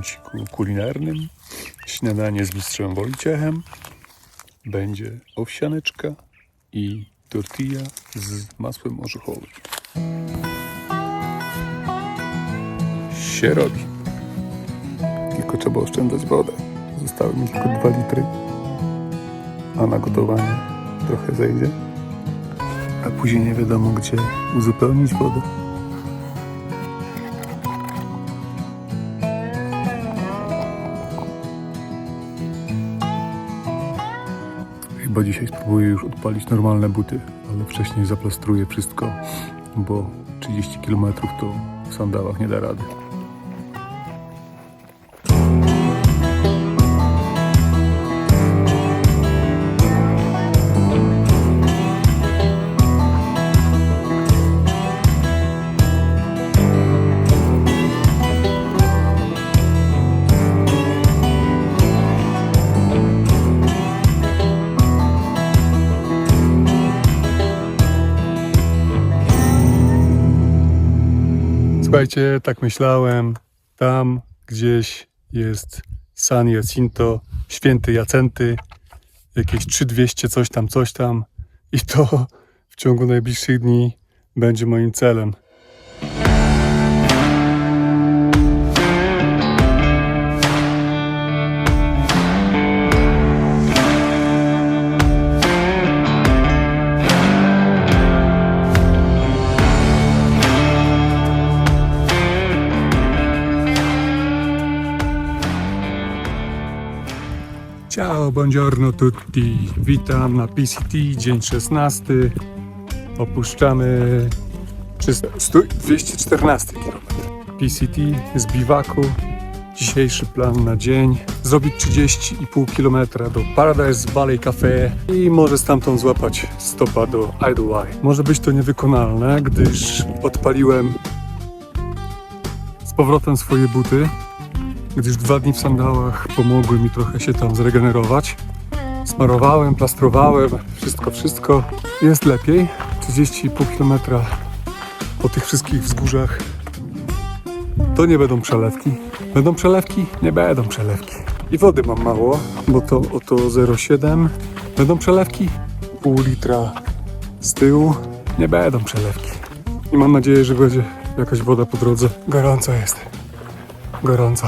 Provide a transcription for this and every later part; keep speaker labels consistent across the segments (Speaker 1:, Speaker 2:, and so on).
Speaker 1: kąciku kulinarnym. Śniadanie z mistrzem Wojciechem. Będzie owsianeczka i tortilla z masłem orzechowym. Się robi. Tylko trzeba oszczędzać wodę. Zostały mi tylko 2 litry. A na gotowanie trochę zejdzie. A później nie wiadomo gdzie uzupełnić wodę. Chyba dzisiaj spróbuję już odpalić normalne buty, ale wcześniej zaplastruję wszystko, bo 30 km to w sandałach nie da rady. Słuchajcie, tak myślałem, tam gdzieś jest San Jacinto, Święty Jacenty, jakieś 3200 coś tam i to w ciągu najbliższych dni będzie moim celem. Ciao, buongiorno tutti. Witam na PCT, dzień 16. Opuszczamy 214 km. PCT z biwaku. Dzisiejszy plan na dzień. Zrobić 30,5 km do Paradise Valley Cafe i może stamtąd złapać stopa do Idlewild. Może być to niewykonalne, gdyż odpaliłem z powrotem swoje buty. Gdyż 2 dni w sandałach pomogły mi trochę się tam zregenerować. Smarowałem, plastrowałem, wszystko jest lepiej. 30,5 km po tych wszystkich wzgórzach. To nie będą przelewki. Będą przelewki? Nie będą przelewki. I wody mam mało, bo to oto 0,7. Będą przelewki? Pół litra z tyłu. Nie będą przelewki. I mam nadzieję, że będzie jakaś woda po drodze. Gorąco jest. Gorąco.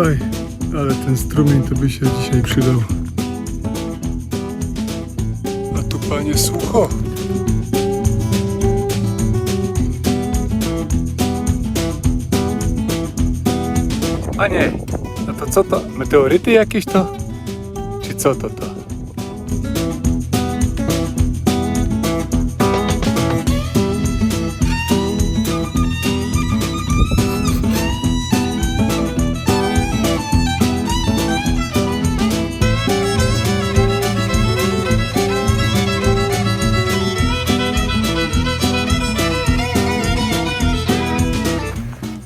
Speaker 1: Oj, ale ten strumień to by się dzisiaj przydał. A tu panie sucho. Panie, no to co to? Meteoryty jakieś to? Czy co to?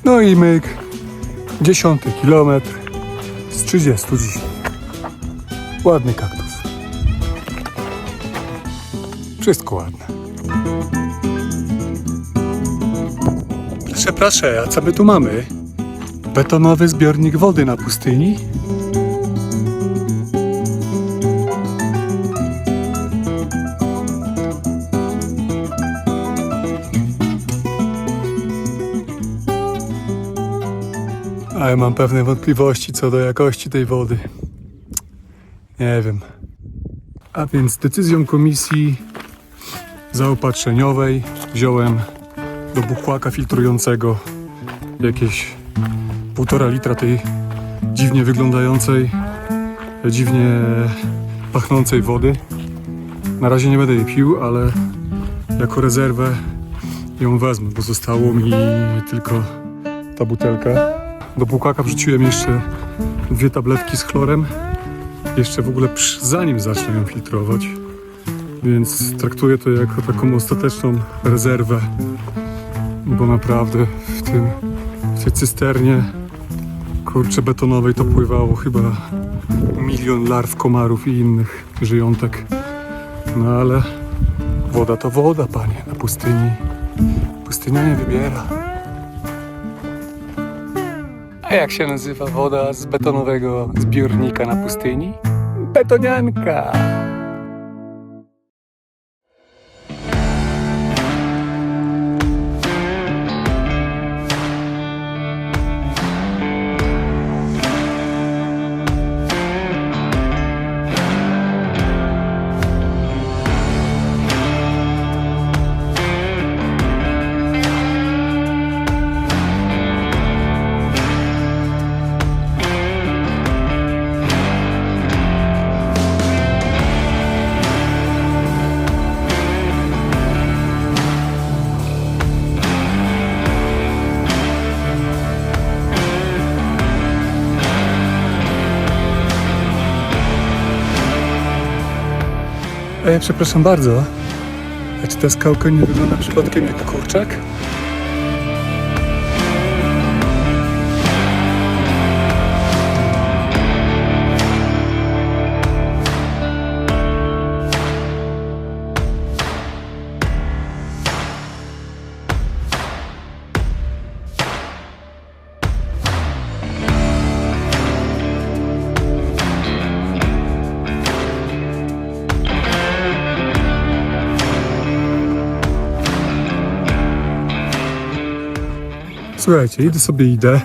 Speaker 1: No i myk, 10 kilometr z 30 dzisiaj. Ładny kaktus. Wszystko ładne. Proszę, a co my tu mamy? Betonowy zbiornik wody na pustyni? Ale mam pewne wątpliwości co do jakości tej wody. Nie wiem. A więc decyzją komisji zaopatrzeniowej wziąłem do buchłaka filtrującego jakieś 1,5 litra tej dziwnie wyglądającej, dziwnie pachnącej wody. Na razie nie będę jej pił, ale jako rezerwę ją wezmę, bo zostało mi tylko ta butelka. Do bułkaka wrzuciłem jeszcze 2 tabletki z chlorem. Jeszcze w ogóle zanim zacznę ją filtrować. Więc traktuję to jako taką ostateczną rezerwę. Bo naprawdę w tej cysternie kurczę betonowej to pływało chyba 1 milion larw, komarów i innych żyjątek. No ale woda to woda, panie, na pustyni. Pustynia nie wybiera. A jak się nazywa woda z betonowego zbiornika na pustyni? Betonianka! Przepraszam bardzo, a czy ta skałka nie wygląda przypadkiem jak kurczak? Słuchajcie, idę,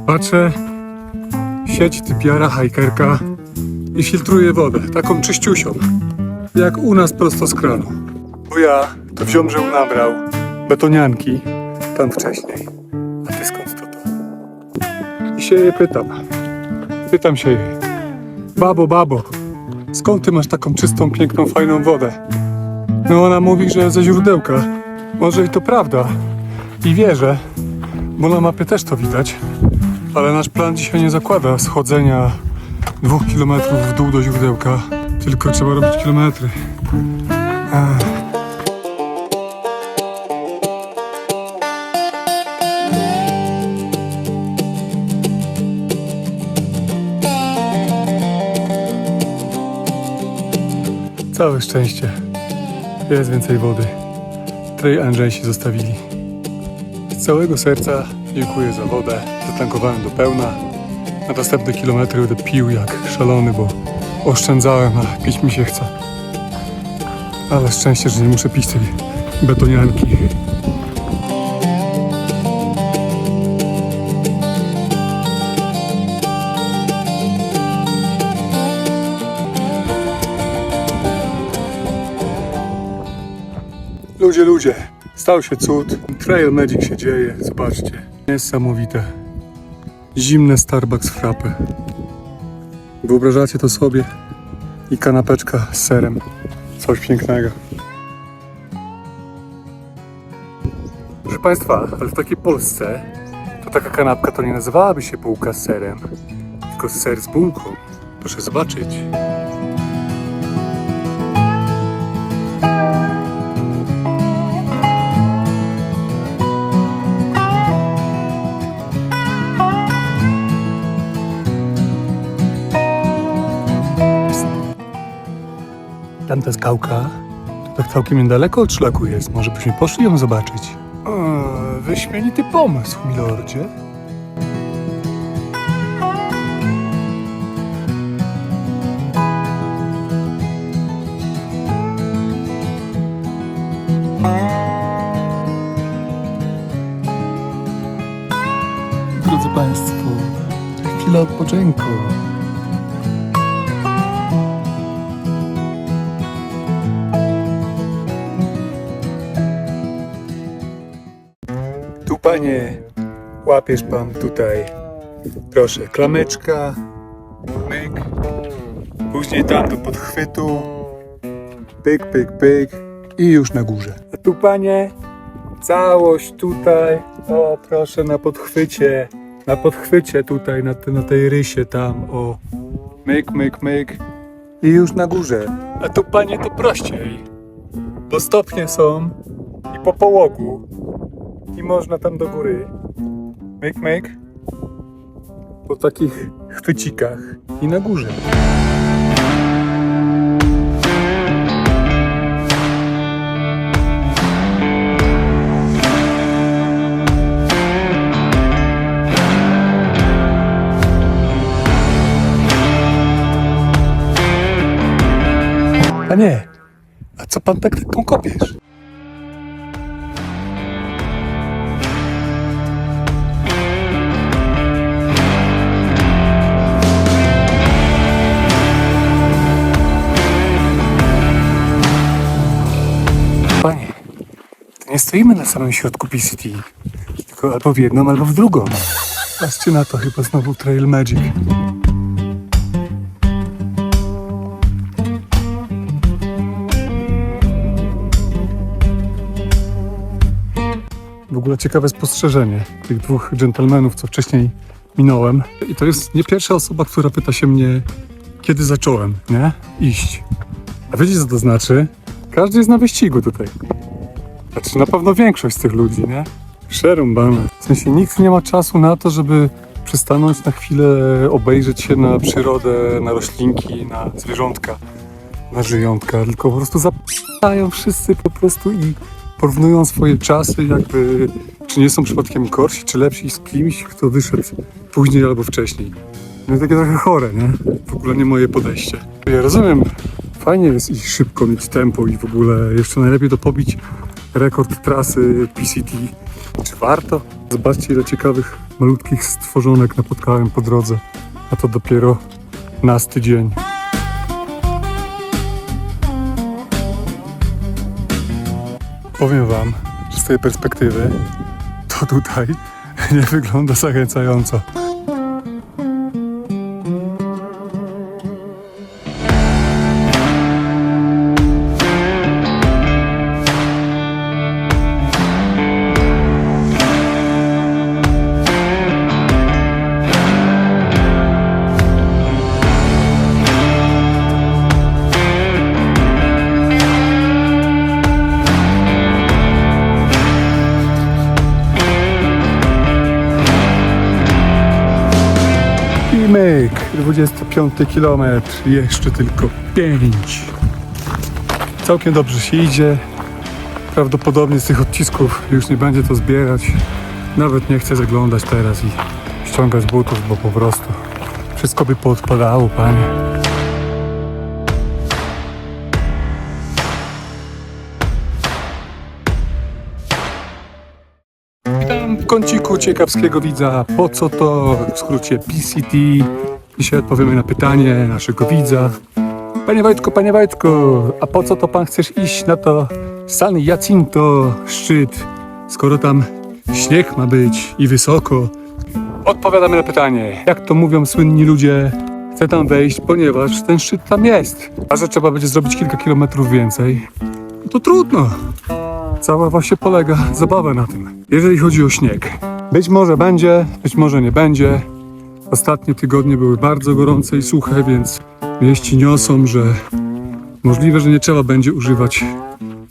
Speaker 1: patrzę, sieć typiara, hajkerka i filtruje wodę, taką czyściusią, jak u nas prosto z kranu. Bo ja to w Ziomrze nabrał betonianki tam wcześniej, a ty skąd to? I się jej pytam się jej, babo, skąd ty masz taką czystą, piękną, fajną wodę? No ona mówi, że ze źródełka, może i to prawda i wierzę. Bo na mapie też to widać, ale nasz plan dzisiaj nie zakłada schodzenia 2 kilometrów w dół do źródełka, tylko trzeba robić kilometry. Całe szczęście, jest więcej wody. Trej Andrzejsi zostawili. Z całego serca dziękuję za wodę. Zatankowałem do pełna. Na następne kilometry będę pił jak szalony, bo oszczędzałem, a pić mi się chce. Ale szczęście, że nie muszę pić tej betonianki. Ludzie, stał się cud. Trail Magic się dzieje, zobaczcie. Niesamowite. Zimne Starbucks frappe. Wyobrażacie to sobie? I kanapeczka z serem. Coś pięknego. Proszę Państwa, ale w takiej Polsce to taka kanapka to nie nazywałaby się bułka z serem, tylko ser z bułką. Proszę zobaczyć. Tamta skałka to tak całkiem niedaleko od szlaku jest. Może byśmy poszli ją zobaczyć. Wyśmienity pomysł, milordzie. Drodzy Państwo, chwila odpoczynku. Tu, panie, łapiesz pan tutaj, proszę, klameczka, myk, później tam do podchwytu, pyk, pyk, pyk i już na górze. A tu, panie, całość tutaj, o proszę, na podchwycie, na podchwycie tutaj, na tej rysie tam, o. Myk. I już na górze. A tu, panie, to prościej. Bo stopnie są i po połogu. I można tam do góry. Myk. Po takich chwycikach. I na górze. Panie, a co pan tak taką kopiesz? Panie, to nie stoimy na samym środku PCT, tylko albo w jedną, albo w drugą. Patrzcie na to, chyba znowu Trail Magic. W ogóle ciekawe spostrzeżenie tych dwóch dżentelmenów, co wcześniej minąłem. I to jest nie pierwsza osoba, która pyta się mnie, kiedy zacząłem, nie? Iść. A wiecie, co to znaczy? Każdy jest na wyścigu tutaj. Znaczy na pewno większość z tych ludzi, nie? Przerąbane. W sensie nikt nie ma czasu na to, żeby przystanąć na chwilę, obejrzeć się na przyrodę, na roślinki, na zwierzątka, na żyjątka, tylko po prostu zapadają wszyscy po prostu i porównują swoje czasy, jakby czy nie są przypadkiem gorsi, czy lepsi z kimś, kto wyszedł później albo wcześniej. No i takie trochę chore, nie? W ogóle nie moje podejście. Ja rozumiem, fajnie jest iść szybko, mieć tempo i w ogóle jeszcze najlepiej to pobić rekord trasy PCT. Czy warto? Zobaczcie, ile ciekawych, malutkich stworzonek napotkałem po drodze, a to dopiero nasty dzień. Powiem wam, że z tej perspektywy to tutaj nie wygląda zachęcająco. Myk, 25 kilometr, jeszcze tylko 5. Całkiem dobrze się idzie. Prawdopodobnie z tych odcisków już nie będzie to zbierać. Nawet nie chcę zaglądać teraz i ściągać butów, bo po prostu wszystko by poodpadało, panie. Witam w kąciku ciekawskiego widza. Po co to? W skrócie PCT. Dzisiaj odpowiemy na pytanie naszego widza. Panie Wojtku, a po co to pan chcesz iść na to San Jacinto szczyt, skoro tam śnieg ma być i wysoko? Odpowiadamy na pytanie. Jak to mówią słynni ludzie, chcę tam wejść, ponieważ ten szczyt tam jest. A że trzeba będzie zrobić kilka kilometrów więcej, to trudno. Cała właśnie polega zabawa na tym. Jeżeli chodzi o śnieg, być może będzie, być może nie będzie. Ostatnie tygodnie były bardzo gorące i suche, więc wieści niosą, że możliwe, że nie trzeba będzie używać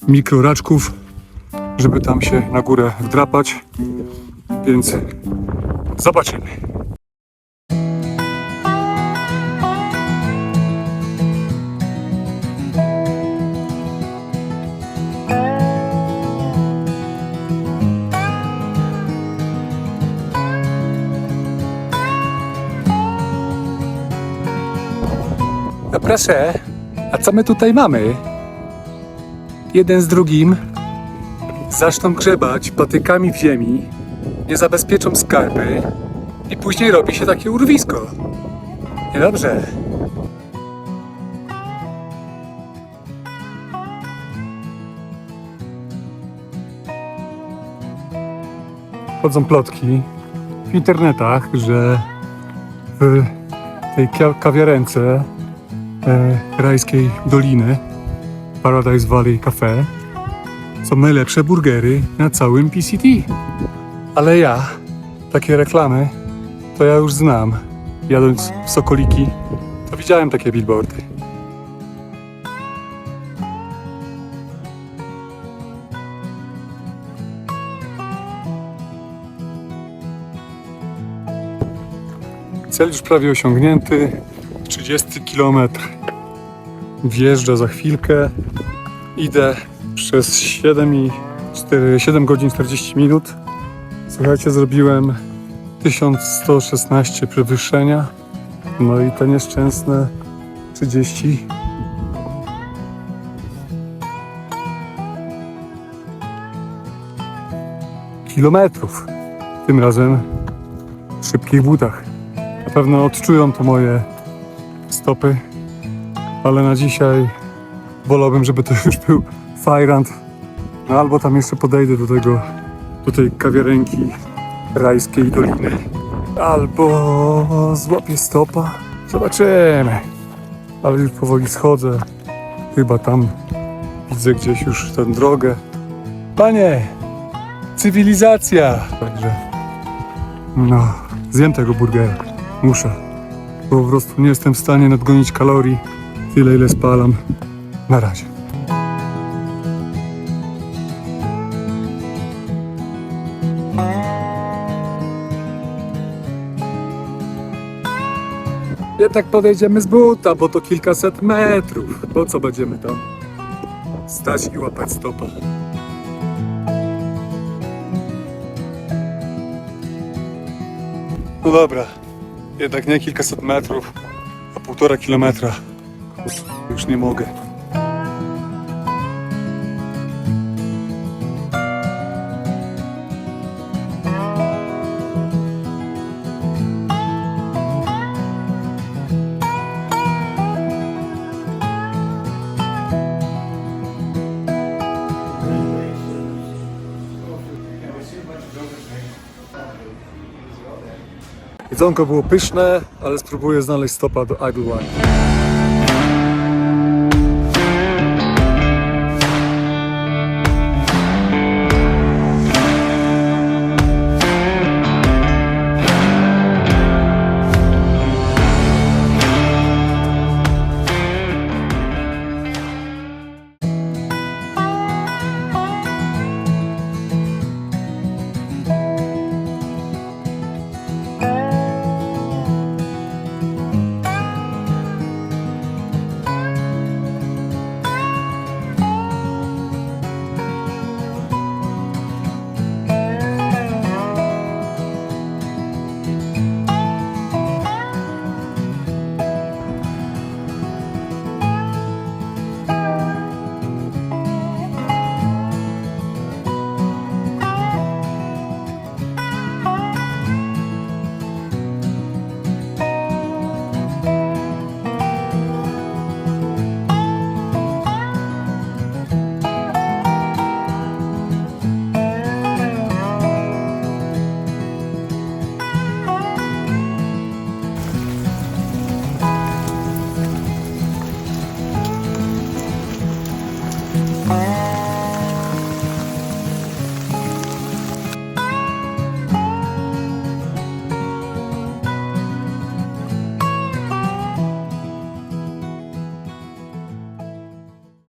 Speaker 1: mikroraczków, żeby tam się na górę wdrapać, więc zobaczymy. No proszę, a co my tutaj mamy? Jeden z drugim zaczną grzebać patykami w ziemi, nie zabezpieczą skarpy i później robi się takie urwisko. Niedobrze. Chodzą plotki w internetach, że w tej kawiarence rajskiej doliny Paradise Valley Cafe są najlepsze burgery na całym PCT. Ale ja takie reklamy to ja już znam. Jadąc w Sokoliki, to widziałem takie billboardy. Cel już prawie osiągnięty. 30 km. Wjeżdża za chwilkę. Idę przez 7 godzin 40 minut. Słuchajcie, zrobiłem 1116 przewyższenia. No i te nieszczęsne 30 kilometrów. Tym razem w szybkich butach. Na pewno odczują to moje stopy, ale na dzisiaj wolałbym, żeby to już był fajrant. No albo tam jeszcze podejdę do tej kawiarenki Rajskiej Doliny, albo złapię stopa. Zobaczymy. Ale już powoli schodzę. Chyba tam widzę gdzieś już tę drogę. Panie! Cywilizacja! Także no, zjem tego burgera. Muszę. Bo po prostu nie jestem w stanie nadgonić kalorii tyle, ile spalam. Na razie. Jednak podejdziemy z buta, bo to kilkaset metrów. Po co będziemy tam stać i łapać stopa? No dobra, jednak nie kilkaset metrów, a 1,5 kilometra. Już nie mogę. Jedzonko było pyszne, ale spróbuję znaleźć stopa do Idlewild.